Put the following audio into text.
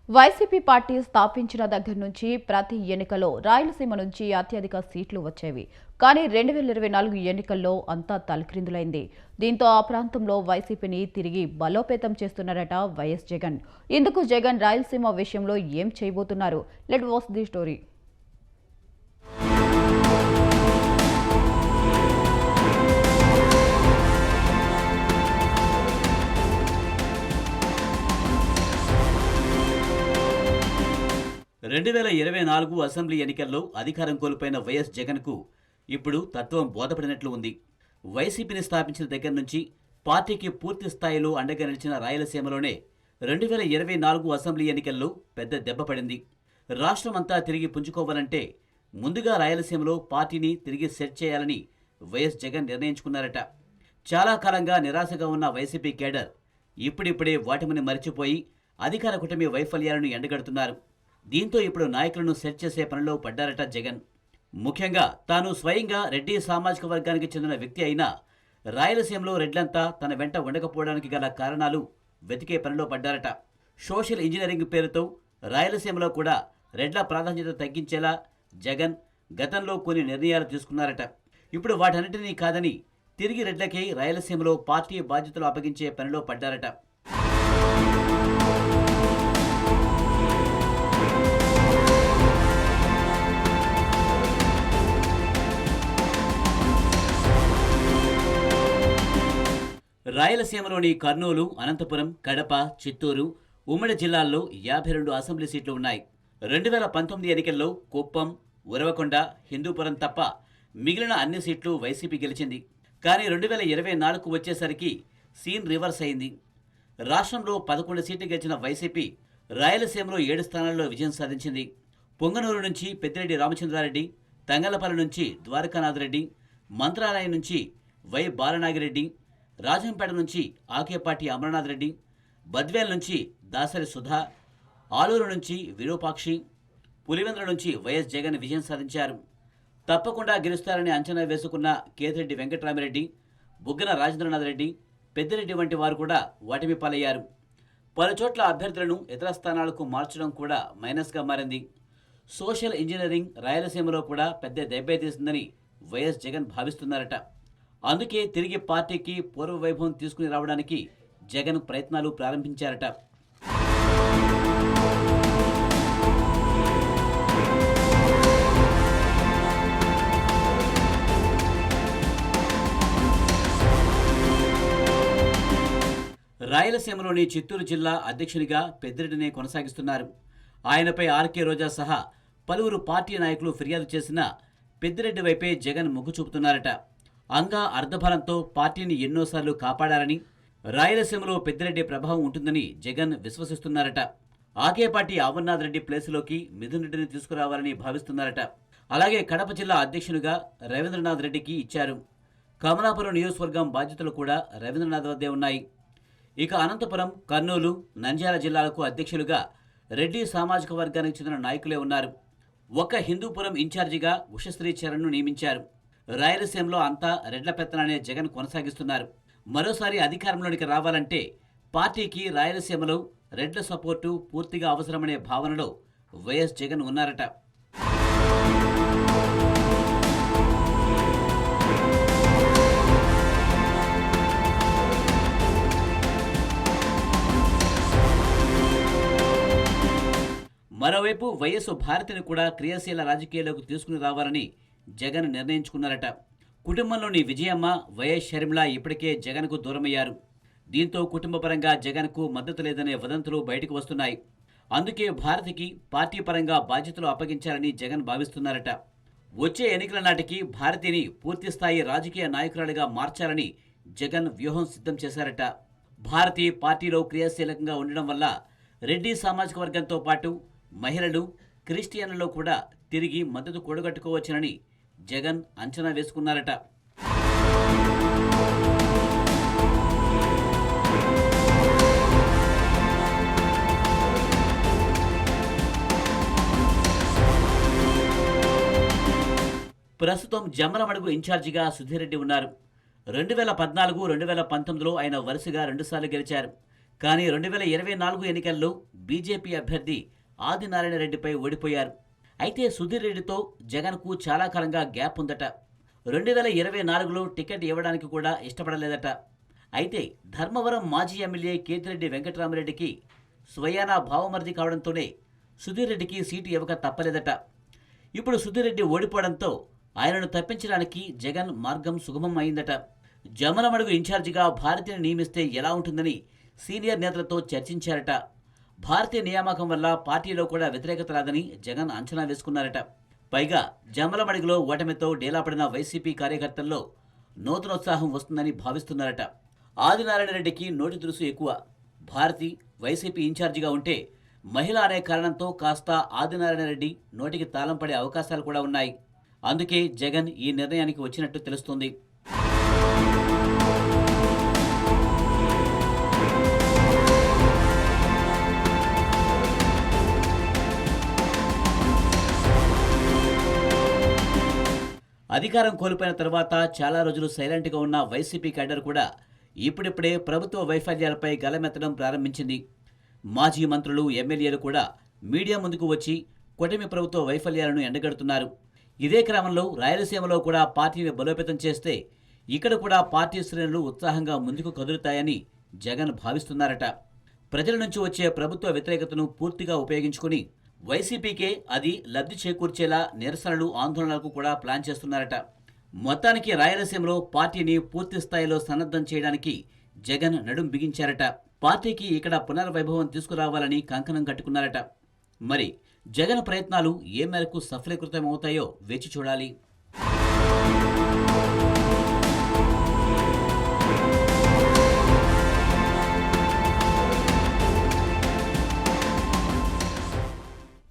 YCP party స్థాపించిన దగ్గర నుంచి ప్రతి ఎన్నికలో రాయలసీమ నుంచి అత్యధిక సీట్లు వచ్చేవి. కానీ 2024 ఎన్నికల్లో అంతా తలక్రిందులైంది. దీంతో ఆ ప్రాంతంలో వైసీపీని తిరిగి బలోపేతం చేస్తున్నారట వైఎస్ జగన్. ఇందుకు జగన్ రాయలసీమ విషయంలో ఏం చేయబోతున్నారు? Let watch the story. 2024 assembly ఎన్నికల్లో అధికారం కోల్పోయిన వైఎస్ జగన్కు ఇప్పుడు తత్వం బోధపడినట్లు ఉంది. వైసీపీని స్థాపించిన దగ్గర నుంచి పార్టీకి పూర్తి స్థాయిలో అండగా నిలిచిన రాయలసీమలోనే 2024 అసెంబ్లీ ఎన్నికల్లో పెద్ద దెబ్బ పడింది. రాష్ట్రమంతా తిరిగి పుంజుకోవాలంటే ముందుగా రాయలసీమలో పార్టీని తిరిగి సెట్ చేయాలని వైఎస్ జగన్ నిర్ణయించుకున్నారట. చాలా కాలంగా నిరాశగా ఉన్న వైసీపీ కేడర్ ఇప్పుడిప్పుడే వాటిమని మరిచిపోయి అధికార కూటమి వైఫల్యాలను ఎండగడుతున్నారు. దీంతో ఇప్పుడు నాయకులను సెట్ చేసే పనిలో పడ్డారట జగన్. ముఖ్యంగా తాను స్వయంగా రెడ్డి సామాజిక వర్గానికి చెందిన వ్యక్తి అయినా రాయలసీమలో రెడ్లంతా తన వెంట ఉండకపోవడానికి గల కారణాలు వెతికే పనిలో పడ్డారట. సోషల్ ఇంజనీరింగ్ పేరుతో రాయలసీమలో కూడా రెడ్ల ప్రాధాన్యత తగ్గించేలా జగన్ గతంలో కొన్ని నిర్ణయాలు తీసుకున్నారట. ఇప్పుడు వాటన్నిటినీ కాదని తిరిగి రెడ్లకే రాయలసీమలో పార్టీ బాధ్యతలు అప్పగించే పనిలో పడ్డారట. రాయలసీమలోని కర్నూలు, అనంతపురం, కడప, చిత్తూరు, ఉమ్మడి జిల్లాల్లో 52 అసెంబ్లీ సీట్లు ఉన్నాయి. 2019 ఎన్నికల్లో కుప్పం, ఉరవకొండ, హిందూపురం తప్ప మిగిలిన అన్ని సీట్లు వైసీపీ గెలిచింది. కానీ 2024 వచ్చేసరికి సీన్ రివర్స్ అయింది. రాష్ట్రంలో 11 సీట్లు గెలిచిన వైసీపీ రాయలసీమలో 7 స్థానాల్లో విజయం సాధించింది. పొంగనూరు నుంచి పెద్దిరెడ్డి రామచంద్రారెడ్డి, తంగలపల్లి నుంచి ద్వారకానాథరెడ్డి, మంత్రాలయం నుంచి వై బాలనాగిరెడ్డి, రాజంపేట నుంచి ఆకేపాటి అమరనాథ్ రెడ్డి, బద్వేల్ నుంచి దాసరి సుధా, ఆలూరు నుంచి విరూపాక్షి, పులివెందుల నుంచి వైఎస్ జగన్ విజయం సాధించారు. తప్పకుండా గెలుస్తారని అంచనా వేసుకున్న కేతిరెడ్డి వెంకటరామిరెడ్డి, బుగ్గన రాజేంద్రనాథ్ రెడ్డి, పెద్దిరెడ్డి వంటి వారు కూడా ఓటమి పాలయ్యారు. పలుచోట్ల అభ్యర్థులను ఇతర స్థానాలకు మార్చడం కూడా మైనస్గా మారింది. సోషల్ ఇంజనీరింగ్ రాయలసీమలో కూడా పెద్ద దెబ్బే తీసిందని వైఎస్ జగన్ భావిస్తున్నారట. అందుకే తిరిగి పార్టీకి పూర్వ వైభవం తీసుకుని రావడానికి జగన్ ప్రయత్నాలు ప్రారంభించారట. రాయలసీమలోని చిత్తూరు జిల్లా అధ్యక్షునిగా పెద్దిరెడ్డినే కొనసాగిస్తున్నారు. ఆయనపై ఆర్కే రోజా సహా పలువురు పార్టీ నాయకులు ఫిర్యాదు చేసినా పెద్దిరెడ్డి వైపే జగన్ మొగ్గు చూపుతున్నారట. అంగా అర్ధబలంతో పార్టీని ఎన్నోసార్లు కాపాడారని, రాయలసీమలో పెద్దిరెడ్డి ప్రభావం ఉంటుందని జగన్ విశ్వసిస్తున్నారట. ఆకేపాటి అమర్నాథ్ రెడ్డి ప్లేసులోకి మిథున్ రెడ్డిని తీసుకురావాలని భావిస్తున్నారట. అలాగే కడప జిల్లా అధ్యక్షునిగా రవీంద్రనాథ్ రెడ్డికి ఇచ్చారు. కమలాపురం నియోజకవర్గం బాధ్యతలు కూడా రవీంద్రనాథ్ వద్దే ఉన్నాయి. ఇక అనంతపురం, కర్నూలు, నంద్యాల జిల్లాలకు అధ్యక్షులుగా రెడ్డి సామాజిక వర్గానికి చెందిన నాయకులే ఉన్నారు. ఒక్క హిందూపురం ఇన్ఛార్జిగా ఉషశ్రీ చరణ్ను నియమించారు. రాయలసీమలో అంతా రెడ్ల పెత్తనానే జగన్ కొనసాగిస్తున్నారు. మరోసారి అధికారంలోనికి రావాలంటే పార్టీకి రాయలసీమలో రెడ్ల సపోర్టు పూర్తిగా అవసరమనే భావనలో వైఎస్ జగన్ ఉన్నారట. మరోవైపు వైఎస్ భారతిని కూడా క్రియాశీల రాజకీయాల్లోకి తీసుకుని రావాలని జగన్ నిర్ణయించుకున్నారట. కుటుంబంలోని విజయమ్మ, వైఎస్ షర్మిల ఇప్పటికే జగన్కు దూరమయ్యారు. దీంతో కుటుంబపరంగా జగన్కు మద్దతు లేదనే వదంతులు బయటకు వస్తున్నాయి. అందుకే భారతికి పార్టీ పరంగా బాధ్యతలు అప్పగించాలని జగన్ భావిస్తున్నారట. వచ్చే ఎన్నికల నాటికి భారతిని పూర్తిస్థాయి రాజకీయ నాయకురాలిగా మార్చాలని జగన్ వ్యూహం సిద్ధం చేశారట. భారతి పార్టీలో క్రియాశీలకంగా ఉండడం వల్ల రెడ్డి సామాజిక వర్గంతో పాటు మహిళలు, క్రిస్టియన్లలో కూడా తిరిగి మద్దతు కూడగట్టుకోవచ్చునని జగన్ అంచనా వేసుకున్నారట. ప్రస్తుతం జమ్మలమడుగు ఇన్ఛార్జిగా సుధీరెడ్డి ఉన్నారు. 2014, 2019లో ఆయన వరుసగా 2 సార్లు గెలిచారు. కానీ 2024 ఎన్నికల్లో బీజేపీ అభ్యర్థి ఆదినారాయణ రెడ్డిపై ఓడిపోయారు. అయితే సుధీర్ రెడ్డితో జగన్కు చాలా కాలంగా గ్యాప్ ఉందట. 2024లో టికెట్ ఇవ్వడానికి కూడా ఇష్టపడలేదట. అయితే ధర్మవరం మాజీ ఎమ్మెల్యే కేతిరెడ్డి వెంకటరామరెడ్డికి స్వయానా భావమర్ది కావడంతోనే సుధీర్ రెడ్డికి సీటు ఇవ్వక తప్పలేదట. ఇప్పుడు సుధీర్ రెడ్డి ఓడిపోవడంతో ఆయనను తప్పించడానికి జగన్ మార్గం సుగమం అయిందట. జమ్మలమడుగు ఇన్ఛార్జిగా భారతిని నియమిస్తే ఎలా ఉంటుందని సీనియర్ నేతలతో చర్చించారట. భారతీయ నియామకం వల్ల పార్టీలో కూడా వ్యతిరేకత రాదని జగన్ అంచనా వేసుకున్నారట. పైగా జమ్మలమడుగులో ఓటమితో డేలాపడిన వైసీపీ కార్యకర్తల్లో నూతనోత్సాహం వస్తుందని భావిస్తున్నారట. ఆదినారాయణ రెడ్డికి నోటి దురుసు ఎక్కువ. భారతి వైసీపీ ఇన్ఛార్జిగా ఉంటే మహిళ అనే కారణంతో కాస్త ఆదినారాయణ రెడ్డి నోటికి తాళం పడే అవకాశాలు కూడా ఉన్నాయి. అందుకే జగన్ ఈ నిర్ణయానికి వచ్చినట్టు తెలుస్తోంది. అధికారం కోల్పోయిన తర్వాత చాలా రోజులు సైలెంట్గా ఉన్న వైసీపీ క్యాడర్ కూడా ఇప్పుడిప్పుడే ప్రభుత్వ వైఫల్యాలపై గలమెత్తడం ప్రారంభించింది. మాజీ మంత్రులు, ఎమ్మెల్యేలు కూడా మీడియా ముందుకు వచ్చి కూటమి ప్రభుత్వ వైఫల్యాలను ఎండగడుతున్నారు. ఇదే క్రమంలో రాయలసీమలో కూడా పార్టీని బలోపేతం చేస్తే ఇక్కడ కూడా పార్టీ శ్రేణులు ఉత్సాహంగా ముందుకు కదులుతాయని జగన్ భావిస్తున్నారట. ప్రజల నుంచి వచ్చే ప్రభుత్వ వ్యతిరేకతను పూర్తిగా ఉపయోగించుకుని వైసీపీకే అది లబ్ధి చేకూర్చేలా నిరసనలు, ఆందోళనలకు కూడా ప్లాన్ చేస్తున్నారట. మొత్తానికి రాయలసీమలో పార్టీని పూర్తి స్థాయిలో సన్నద్ధం చేయడానికి జగన్ నడుం బిగించారట. పార్టీకి ఇక్కడ పునర్వైభవం తీసుకురావాలని కంకణం కట్టుకున్నారట. మరి జగన్ ప్రయత్నాలు ఏ మేరకు సఫలీకృతమవుతాయో వేచి చూడాలి.